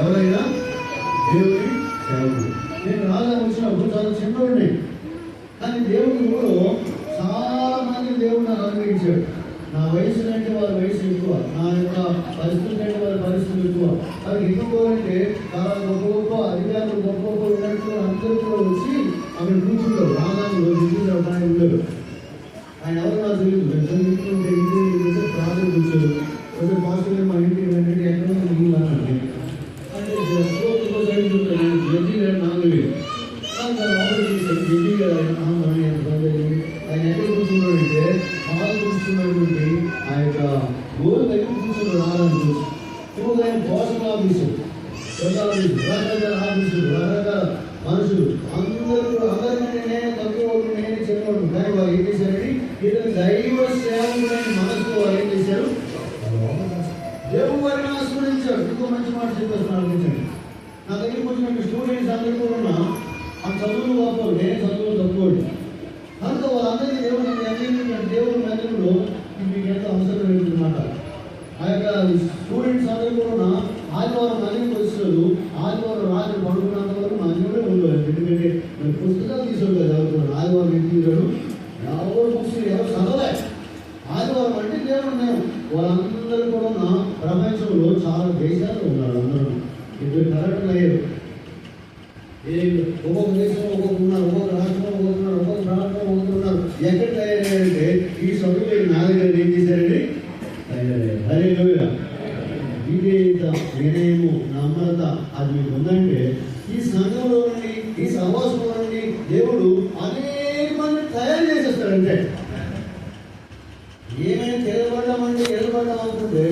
ఎవరైనా దేవుని సేవకుడు. నేను రాగా వచ్చినప్పుడు చాలా చిన్నవాడిని, కానీ దేవుని ఊళ్ళో చాలా మంది దేవుడు నాకు అనుగ్రహించాడు. నా వయసు కంటే వారి వయసు ఎక్కువ, నా యొక్క పరిస్థితుల కంటే వారి పరిస్థితులు ఎక్కువ. అది ఎక్కువంటే చాలా గొప్ప గొప్ప అధికారులు గొప్ప గొప్ప ఉన్నట్టు అందరూ కూడా వచ్చి అక్కడ కూర్చుంటారు. రాగానే ఒక ఆయన ఉండరు. ఆయన ఎవరు నాకు తెలియదు. ఇంటి ప్రార్థన కూర్చోరు. కొంచెం పాస్టర్ మా ఇంటికి ఏంటంటే ఎక్కడో నీళ్ళు అనండి అంటే జడ్జి గారు నాకు తెలియదు. జడ్జి గారు ఆయన ఎక్కడ కూర్చున్నాడంటే హాల్ కూర్చున్నటువంటి ఆ యొక్క గోల్ దగ్గర కూర్చున్నాడు. రాగానే చూసి ఇప్పుడు ఆయన పోషణ ఆఫీసు, రకరకాల ఆఫీసులు, రకరకాల మనుషులు అందరికంటే నేనే తక్కువ, నేనే చెప్పాడు. కానీ వారు ఏం చేశారని ఇతను దైవ సేవకుడని మనసులో వారు ఏం చేశారు, దేవుడు వారిని ఆస్వాదించాడు. ఇంకో మంచి మాట చెప్పేస్తున్నారు ఆలోచించండి. నా దగ్గరికి వచ్చిన స్టూడెంట్స్ అందరూ కూడా ఆ చదువులు గొప్ప, నేనే చదువులు తక్కువ. కనుక వాళ్ళందరికీ దేవుడు మందిరంలో మీకు ఎంతో అవసరం లేదన్నమాట. ఆ యొక్క స్టూడెంట్స్ అందరూ కూడా ఆదివారం మందికి వచ్చారు. ఆదివారం రాత్రి పడుకున్నంత వరకు మందిరమే ఉండదు. ఎందుకంటే పుస్తకాలు తీసుకోవాలి కదా చదువుతున్నాను. ఆదివారం ఎందుకు తీరాడు, ఎవరు బుక్స్ ఎవరు చదవలే. ఆదివారం అంటే దేవుడు నేను వాళ్ళందరూ కూడా ప్రపంచంలో చాలా దేశాలు ఉన్నారు. అందరూ ఇద్దరు కరెక్ట్ అయ్యారు. ఒక్కొక్క దేశంలో ఒక్కొక్క ఉన్నారు, ఒక్కొక్క రాష్ట్రంలో ఒక్కొక్కరున్నారు, ఒక్కొక్క ప్రాంతంలో ఒక్కొక్కరున్నారు. ఎక్కడ తయారయ్యారంటే ఈ చదువు నా దగ్గర ఏం చేశారండి, తయారయ్యారు. హల్లెలూయా. విధేయత, వినయము, నమ్రత అది మీకు ఉందంటే ఈ సంఘంలో నుండి, ఈ సహవాసంలో నుండి దేవుడు అనేక మంది తయారు చేసేస్తాడంటే. ఏమైనా తెలబడ్డామంటే ఎడబడ్డాం అనుకుంటే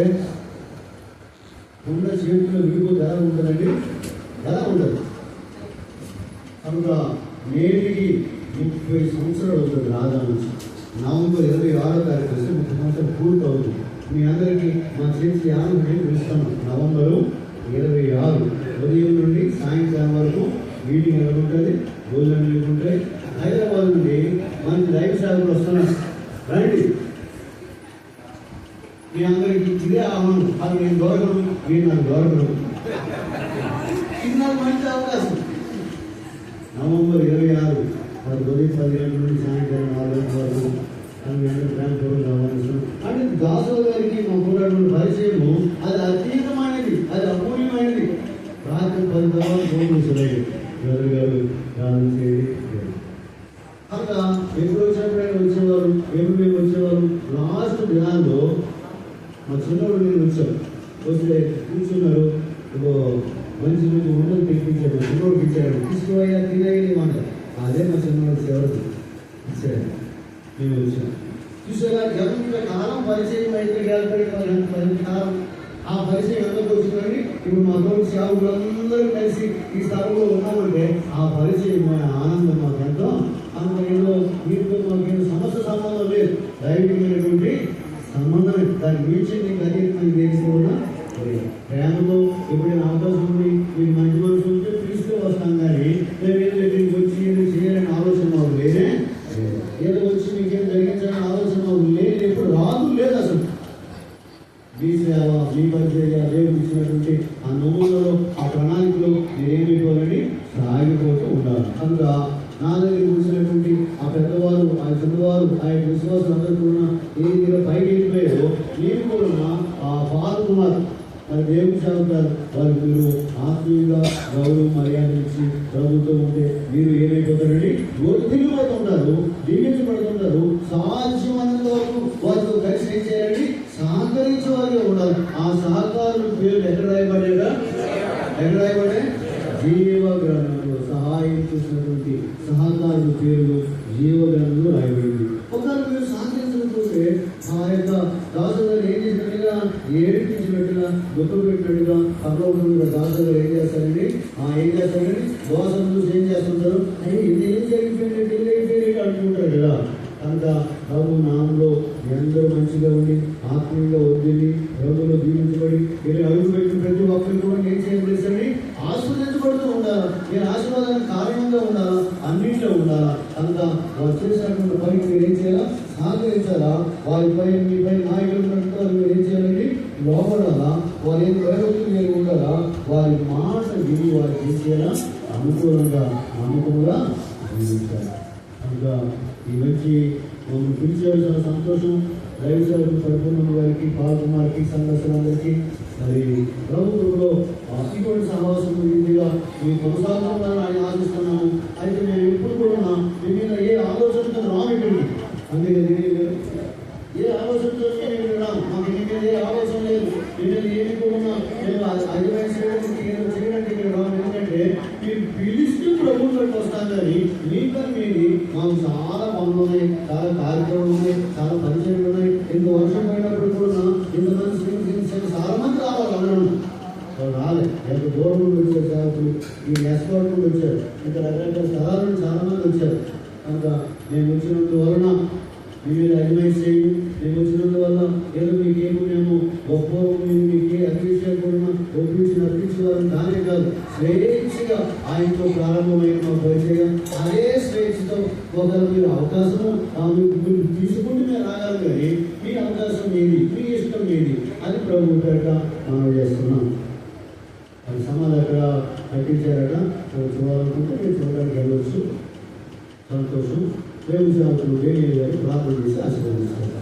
ఉన్న చేతుల్లో విడిపోతే ఎలా ఉంటుందండి, ఎలా ఉంటుంది. కనుక నేటికి 30 సంవత్సరాలు అవుతుంది. రాగా నుంచి నవంబర్ 26వ తారీఖు వస్తే 30 సంవత్సరాలు పూర్తి అవుతుంది. మీ అందరికీ మా చేసి ఆనందం పిలుస్తాను. నవంబరు 26 ఉదయం నుండి సాయంకాలం వరకు మీటింగ్ ఎలా ఉంటుంది, భోజనాలు ఉంటాయి. హైదరాబాద్ నుండి మంచి లైఫ్ సేవకులు వస్తున్నారు. రండి, మీ అందరికీ ఇదే ఆహ్వానం. అది నేను దొరకను, మీరు నాకు దొరకను. ఇది నాకు మంచి అవకాశం. నవంబర్ 26 ఉదయం 10 గంటల నుండి సాయంకాలం 4 గంటల వరకు అంటే దాసుల గారికి మా కూడటువంటి పరిచయము అది అతీతమైనది, అది అమూల్యమైనది. రాత్రి 10 తర్వాత ఫోన్ చేసేది గారు గారు ప్రార్థన చేయండి. కనుక ఎప్పుడు వచ్చినప్పుడు వచ్చేవారు, ఎప్పుడు మేము వచ్చేవారు. లాస్ట్ దినాల్లో మా చిన్నప్పుడు నేను వచ్చాను. వస్తే కూర్చున్నారు. మంచి మంచి ఉండలు తెప్పించాడు, చిన్నోడు ఇచ్చాడు. తీసుకోవయ్యా తినేయమంటారు. అదే మా చిన్నవాడు సేవకు ఇచ్చాడు. మేము వచ్చాం. చూసారా ఎంత కాలం పరిచయం అయితే కాలం ఆ పరిచయం ఎందుకు వచ్చిందండి. ఇప్పుడు మా తోటి సేవకులందరూ కలిసి ఈ స్థలంలో ఉన్నామంటే ఆ పరిచయం ఆనందం మాకు ఎంతో. అందులో ఏదో వీటితో మాకు సమస్య సంబంధం లేదు, దైవికమైనటువంటి సంబంధమే. దాన్ని మించింది అతీతమైన దేశం కూడా ప్రేమతో ఎప్పుడైనా అవకాశం ఉంది, మీకు మంచి మనసు ఉంటే పిలిస్తే వస్తాం. కానీ మేము ఏదో దీనికి వచ్చి ఏదో చేయాలని ఆలోచన మాకు లేదే, ఏదో వచ్చి మీకేం జరిగించాలని ఆలోచన మాకు లేదు, ఎప్పుడు రాదు లేదు. అసలు మీ సేవ, మీ పరిచయ దేవుడు ఇచ్చినటువంటి ఆ నమూనాలో, ఆ ప్రణాళికలో మీరేమిటోలని సాగిపోతూ ఉండాలి. కనుక నా దగ్గర కూర్చున్నటువంటి ఆ పెద్దవారు, ఆ చిన్నవారు, ఆ యొక్క విశ్వాసం అందరూ కూడా ఏ దగ్గర పైకి వెళ్ళిపోయారో మీరు కూడా ఆ పాల్గొన్నారు. మరి దేవుని సేవకులు వారికి మీరు ఆత్మీయంగా గౌరవం మర్యాద ఇచ్చి ప్రభుత్వం ఉంటే మీరు ఏమైపోతారండి, తిరిగిపోతుంటారు, దీవించబడుతుంటారు. సాధ్యమైనంత వరకు వారితో కలిసి ఏం చేయాలండి, సహకరించే వారిగా ఉండాలి. ఆ సహకారుల పేరు ఎక్కడ రాయబడేదా, ఎక్కడ రాయబడే జీవ గ్రంథంలో సహాయం చేసినటువంటి సహకారుల పేరు జీవ గ్రంథంలో రాయబడింది. ఒకవేళ మీరు సహకరించకపోతే ఆ యొక్క దాసులు ఏం చేసినట్టుగా, ఏడిపించినట్టుగా, దుఃఖం పెట్టినట్టుగా, పర్లోకంగా దాసులు ఏం చేస్తారండి, ఏం చేస్తారండి, దోషం చూసి ఏం చేస్తుంటారు, అయ్యి ఇది ఏం జరిగిపోయింది అంటుంటారు కదా. కనుక ప్రభు నామంలో అందరూ మంచిగా ఉండి ఆత్మీయంగా వదిలి ప్రభులో దీవించబడి మీరు అడుగు పెట్టిన ప్రతి ఒక్కరికి కూడా ఏం చేయబడి ఆస్వాదించబడుతూ ఉండాలా. మీరు ఆశీర్వాదానికి కారణంగా ఉండాలా, అన్నింటిలో ఉండాలా. కనుక వారు చేసినటువంటి పనికి మీరు ఏం చేయాలా, సహకరించాలా. వారిపై మీపై నాయకులు మీరు ఏం చేయాలండి, లోపడాలా. వారు ఏం ప్రయోజనం మీరు ఉండాలా. వారు వారి మాట విని వారు చేసేలా అనుకూలంగా నమ్మకంగా జీవించాలి. కనుక ఈ మంచి మమ్మల్ని పిలిచేవారు చాలా సంతోషం. రైతు సేవకులు పరిపూర్ణ గారికి, పాల్కుమార్కి, సందర్శనందరికీ మరి ప్రభుత్వంలో ఇటువంటి సహవాసం ఇందిగా మీ కొనసాగుతున్నారని ఆయన ఆశిస్తున్నాము. అయితే మేము ఎప్పుడు కూడా మీ మీద ఏ ఆలోచనతో రాము ఇక్కడికి. అందుకని ఏ ఆలోచనతో మేము రాము. మాకు మీ మీద ఏ ఆలోచన లేదు. మీ మీద ఏమి కూడా మేము అడ్వైస్ చేయడానికి ఇక్కడ రాము. ఎందుకంటే మీరు పిలిస్తే ప్రభుత్వంలోకి వస్తాం. కానీ మీకని మీది మాకు చాలా పనులు ఉన్నాయి, చాలా కార్యక్రమాలు ఉన్నాయి, చాలా పరిచయాలు ఉన్నాయి. ఇంత వర్షం పడినప్పుడు కూడా ఇంతమంది శ్రీమంతి చాలా మంది రావాలి. అందరూ రాలేదు. ఎంత దూరం నుండి వచ్చారు సేవకులు, ఈ ఎస్కాట్ నుండి వచ్చారు, ఇంకా రకరకాల స్థలాల నుండి చాలా మంది వచ్చారు. కనుక మేము వచ్చినందువలన మీ మీద అడ్వైస్ చేయండి. మేము వచ్చినందువల్ల ఏదో మీకేమో మేము గొప్ప మీకే అభిషేకం అర్పించేవారు దానే కాదు, స్వేచ్ఛగా ఆయనతో ప్రారంభమైన మా పరిచయం అదే స్వేచ్ఛతో ఒకరు మీరు అవకాశము మీరు తీసుకుంటే మేము రాగాలి. కానీ మీ అవకాశం మీది, మీ ఇష్టం మీది. అది ప్రభు పేట మనం చేస్తున్నాం. అది సమాధి అక్కడ కట్టించారట. చూడాలనుకుంటే మీరు చూడడానికి వెళ్ళవచ్చు. సంతోషం. దేవుని సేవకులు వేరే గారు ప్రార్థన చేసి ఆశీర్వదిస్తారు.